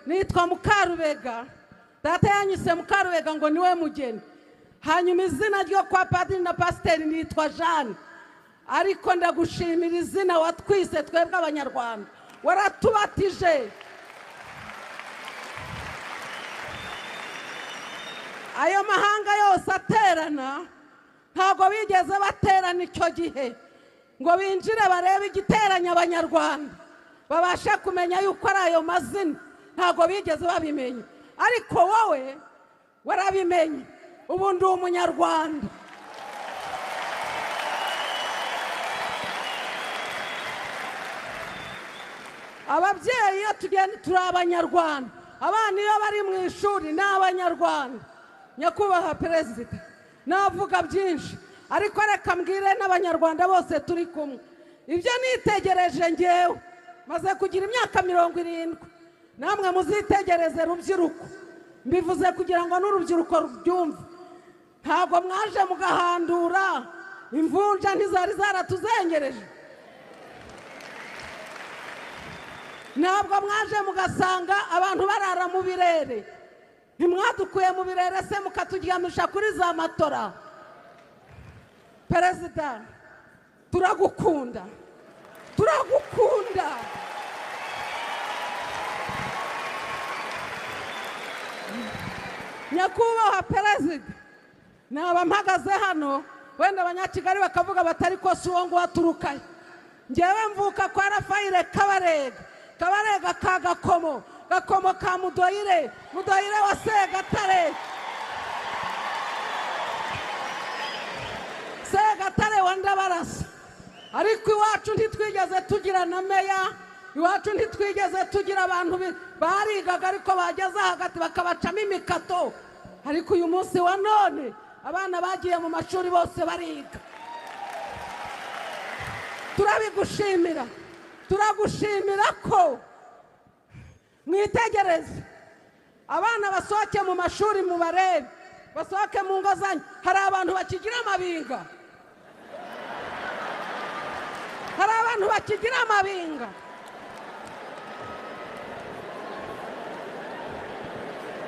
nitwa Mukarubega, data yanyise Mukarubega ngo niwe mugeni. Hanyuma izina ryo kwa padiri na pasiteri nitwa Jeanne. Ariko ndagushimira izina watwise twebwe abanyarwanda, waratubatije. Ayo mahanga yose aterana ntago bigeze baterana icyo gihe ngo binjire barebe igiteranya abanyarwanda babasha kumenya yuko ari ayo mazina, ntago bigeze babimenya. Ariko wowe warabimenye, ubu ndi umunyarwanda. Ababyeyi iyo tugenda turi abanyarwanda, abana iyo bari mu ishuri ni abanyarwanda. Nyakubahwa Perezida, navuga byinshi ariko reka mbwire n'abanyarwanda bose turi kumwe. Ibyo nitegereje ngewe maze kugira imyaka 70, namwe muzitegereze rubyiruko. Mbivuze kugira ngo n'urubyiruko rubyumve. Ntago mwaje mugahandura imvunja ntizari zaratuzengereje. Ntabwo mwaje mugasanga abantu barara mu birere. Ntimwadukuye mu birere se mukaturyamisha kuri za matora. Perezida, turagukunda, turagukunda. Nyakubahwa Perezida, naba mpagaze hano wenda abanyakigali bakavuga batari ko si uwo ngo waturukaye. Ngewe mvuka kwa Rafaire Kabarega, Kabarega ka Gakomo, Gakomo ka Mudoyire, Mudoyire wa Segatare, Segatare wa Ndabarasa. Ariko iwacu ntitwigeze tugira na meya, iwacu ntitwigeze tugira abantu barigaga ariko bageze hagati bakabacamo imikato. Ariko uyu munsi wa none abana bagiye mu mashuri bose bariga. Turabigushimira, turagushimira ko mwitegereze abana basohoke mu mashuri mu barebe, basohoke mu ngo zanyu. Hari abantu bakigira amabinga, hari abantu bakigira amabinga.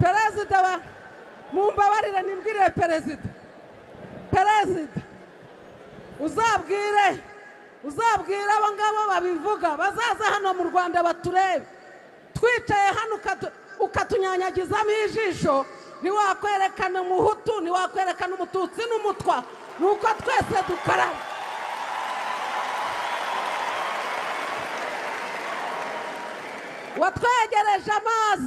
Perezida, mumbabarire nimbwire Perezida, Perezida uzabwire abo ngabo babivuga bazaza hano mu Rwanda baturebe. Twicaye hano ukatunyanyagizamo ijisho, niwakwerekana umuhutu, niwakwerekana umututsi n'umutwa, nuko twese dukaraba. Watwegereje amazi.